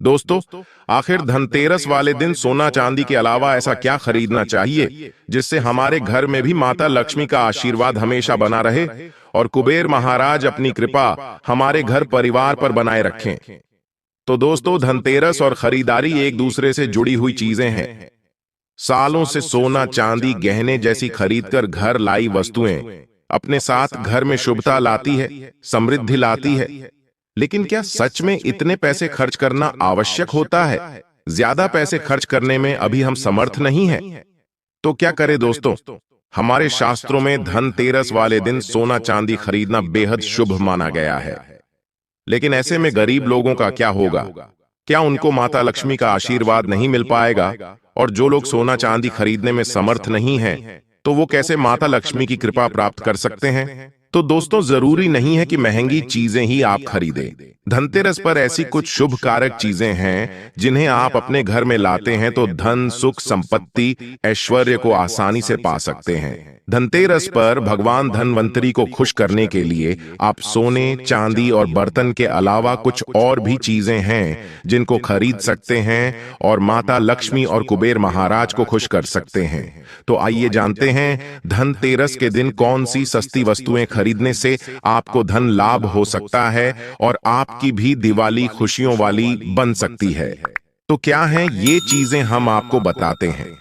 दोस्तों, आखिर धनतेरस वाले दिन सोना चांदी के अलावा ऐसा क्या खरीदना चाहिए जिससे हमारे घर में भी माता लक्ष्मी का आशीर्वाद हमेशा बना रहे और कुबेर महाराज अपनी कृपा हमारे घर परिवार पर बनाए रखें। तो दोस्तों, धनतेरस और खरीदारी एक दूसरे से जुड़ी हुई चीजें हैं। सालों से सोना चांदी गहने जैसी खरीदकर घर लाई वस्तुएं अपने साथ घर में शुभता लाती है, समृद्धि लाती है। लेकिन क्या सच में इतने पैसे खर्च करना आवश्यक होता है? ज्यादा पैसे खर्च करने में अभी हम समर्थ नहीं हैं। तो क्या करें दोस्तों? हमारे शास्त्रों में धनतेरस वाले दिन सोना चांदी खरीदना बेहद शुभ माना गया है। लेकिन ऐसे में गरीब लोगों का क्या होगा? क्या उनको माता लक्ष्मी का आशीर्वाद नहीं मिल पाएगा? और जो लोग सोना चांदी खरीदने में समर्थ नहीं हैं, तो वो कैसे माता लक्ष्मी की कृपा प्राप्त कर सकते हैं? तो दोस्तों, जरूरी नहीं है कि महंगी चीजें ही आप खरीदें। धनतेरस पर ऐसी कुछ शुभ कारक चीजें हैं जिन्हें आप अपने घर में लाते हैं तो धन, सुख, संपत्ति, ऐश्वर्य को आसानी से पा सकते हैं। धनतेरस पर भगवान धनवंतरी को खुश करने के लिए आप सोने, चांदी और बर्तन के अलावा कुछ और भी चीजें हैं जिनको खरीद सकते हैं और माता लक्ष्मी और कुबेर महाराज को खुश कर सकते हैं। तो आइए जानते हैं धनतेरस के दिन कौन सी सस्ती वस्तुएं खरीदने से आपको धन लाभ हो सकता है और आपकी भी दिवाली खुशियों वाली बन सकती है। तो क्या हैं ये चीजें, हम आपको बताते हैं।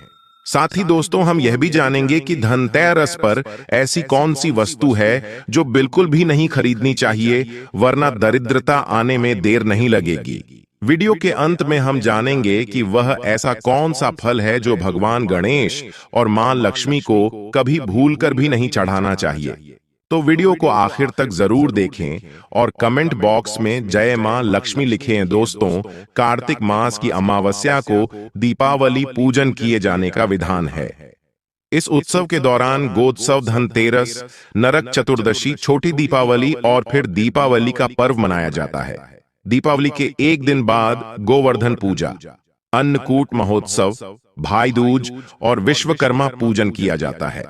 साथ ही दोस्तों, हम यह भी जानेंगे कि धनतेरस पर ऐसी कौन सी वस्तु है जो बिल्कुल भी नहीं खरीदनी चाहिए, वरना दरिद्रता आने में देर नहीं लगेगी। वीडियो के अंत में हम जानेंगे कि वह ऐसा कौन सा फल है जो भगवान गणेश और मां लक्ष्मी को कभी भूलकर भी नहीं चढ़ाना चाहिए। तो वीडियो को आखिर तक जरूर देखें और कमेंट बॉक्स में जय मां लक्ष्मी लिखें। दोस्तों, कार्तिक मास की अमावस्या को दीपावली पूजन किए जाने का विधान है। इस उत्सव के दौरान गोत्सव, धनतेरस, नरक चतुर्दशी, छोटी दीपावली और फिर दीपावली का पर्व मनाया जाता है। दीपावली के एक दिन बाद गोवर्धन पूजा, अन्नकूट महोत्सव, भाई दूज और विश्वकर्मा पूजन किया जाता है।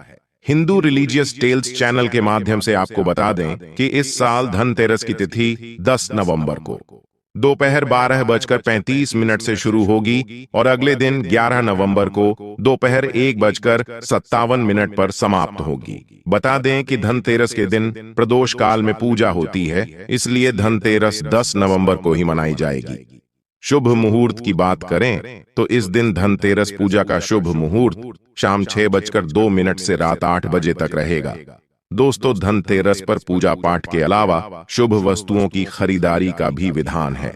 हिंदू रिलीजियस टेल्स चैनल के माध्यम से आपको बता दें कि इस साल धनतेरस की तिथि 10 नवंबर को दोपहर 12:35 से शुरू होगी और अगले दिन 11 नवंबर को दोपहर 1:57 पर समाप्त होगी। बता दें कि धनतेरस के दिन प्रदोष काल में पूजा होती है, इसलिए धनतेरस 10 नवंबर को ही मनाई जाएगी। शुभ मुहूर्त की बात करें तो इस दिन धनतेरस पूजा का शुभ मुहूर्त शाम 6:02 से रात 8 बजे तक रहेगा। दोस्तों, धनतेरस पर पूजा पाठ के अलावा शुभ वस्तुओं की खरीदारी का भी विधान है।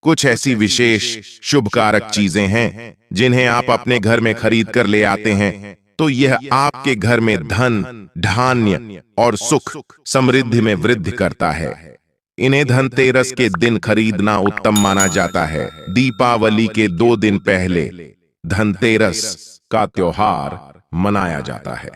कुछ ऐसी विशेष शुभ कारक चीजें हैं जिन्हें आप अपने घर में खरीद कर ले आते हैं, तो यह आपके घर में धन, धान्य और सुख, समृद्धि में वृद्धि करता है। इन्हें धनतेरस के दिन खरीदना उत्तम माना जाता है। दीपावली के 2 दिन पहले धनतेरस का त्योहार मनाया जाता है।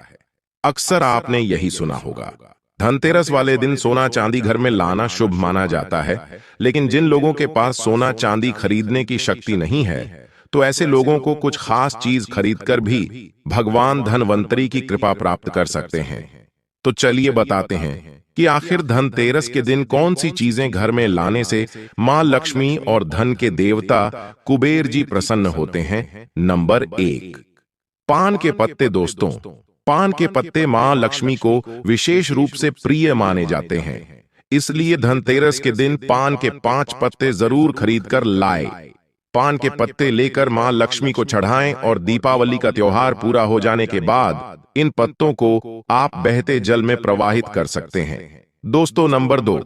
अक्सर आपने यही सुना होगा, धनतेरस वाले दिन सोना चांदी घर में लाना शुभ माना जाता है। लेकिन जिन लोगों के पास सोना चांदी खरीदने की शक्ति नहीं है, तो ऐसे लोगों को कुछ खास चीज खरीदकर भी भगवान धनवंतरी की कृपा प्राप्त कर सकते हैं। तो चलिए बताते हैं कि आखिर धनतेरस के दिन कौन सी चीजें घर में लाने से मां लक्ष्मी और धन के देवता कुबेर जी प्रसन्न होते हैं। नंबर 1, पान के पत्ते। दोस्तों, पान के पत्ते मां लक्ष्मी को विशेष रूप से प्रिय माने जाते हैं, इसलिए धनतेरस के दिन पान के 5 पत्ते जरूर खरीद कर लाए। पान के पत्ते लेकर मां लक्ष्मी को चढ़ाएं और दीपावली का त्योहार पूरा हो जाने के बाद इन पत्तों को आप बहते जल में प्रवाहित कर सकते हैं। दोस्तों, नंबर 2,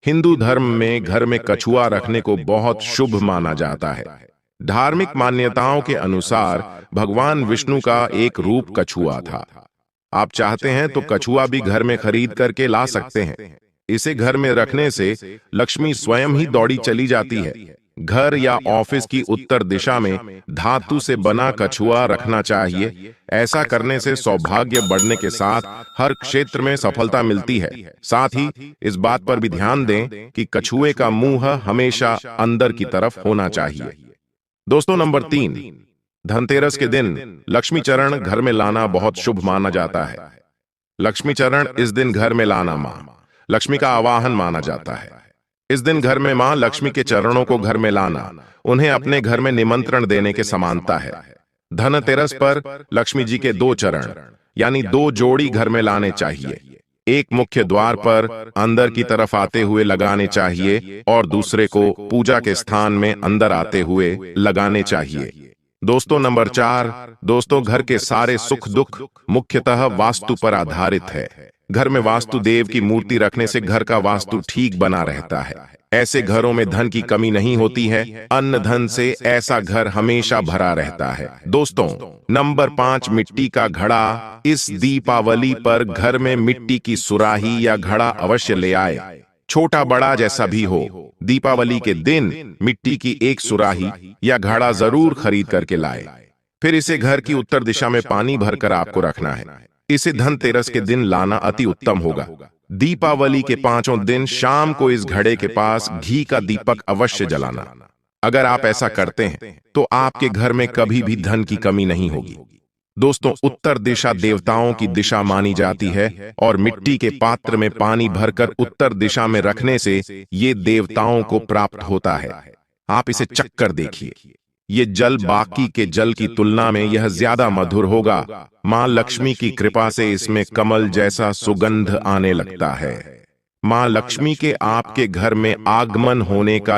हिंदू धर्म में घर में कछुआ रखने को बहुत शुभ माना जाता है। धार्मिक मान्यताओं के अनुसार भगवान विष्णु का एक रूप कछुआ था। आप चाहते हैं तो कछुआ भी घर में खरीद करके ला सकते हैं। इसे घर में रखने से लक्ष्मी स्वयं ही दौड़ी चली जाती है। घर या ऑफिस की उत्तर दिशा में धातु से बना कछुआ रखना चाहिए। ऐसा करने से सौभाग्य बढ़ने के साथ हर क्षेत्र में सफलता मिलती है। साथ ही इस बात पर भी ध्यान दें कि कछुए का मुंह हमेशा अंदर की तरफ होना चाहिए। दोस्तों, नंबर 3, धनतेरस के दिन लक्ष्मी चरण घर में लाना बहुत शुभ माना जाता है। लक्ष्मी चरण इस दिन घर में लाना मां लक्ष्मी का आवाहन माना जाता है। इस दिन घर में मां लक्ष्मी के चरणों को घर में लाना उन्हें अपने घर में निमंत्रण देने के समानता है। धनतेरस पर लक्ष्मी जी के 2 चरण यानी 2 जोड़ी घर में लाने चाहिए। एक मुख्य द्वार पर अंदर की तरफ आते हुए लगाने चाहिए और दूसरे को पूजा के स्थान में अंदर आते हुए लगाने चाहिए। दोस्तों, नंबर 4, दोस्तों, घर के सारे सुख दुख मुख्यतः वास्तु पर आधारित है। घर में वास्तु देव की मूर्ति रखने से घर का वास्तु ठीक बना रहता है। ऐसे घरों में धन की कमी नहीं होती है। अन्न धन से ऐसा घर हमेशा भरा रहता है। दोस्तों, नंबर 5, मिट्टी का घड़ा। इस दीपावली पर घर में मिट्टी की सुराही या घड़ा अवश्य ले आए, छोटा बड़ा जैसा भी हो। दीपावली के दिन मिट्टी की एक सुराही या घड़ा जरूर खरीद करके लाए। फिर इसे घर की उत्तर दिशा में पानी भरकर आपको रखना है। इसे धनतेरस के दिन लाना अति उत्तम होगा। दीपावली के 5 दिन शाम को इस घड़े के पास घी का दीपक अवश्य जलाना। अगर आप ऐसा करते हैं तो आपके घर में कभी भी धन की कमी नहीं होगी। दोस्तों, उत्तर दिशा देवताओं की दिशा मानी जाती है और मिट्टी के पात्र में पानी भरकर उत्तर दिशा में रखने से ये देवताओं को प्राप्त होता है। आप इसे चख कर देखिए। ये जल बाकी के जल की तुलना में यह ज्यादा मधुर होगा। मां लक्ष्मी की कृपा से इसमें कमल जैसा सुगंध आने लगता है। मां लक्ष्मी के आपके घर में आगमन होने का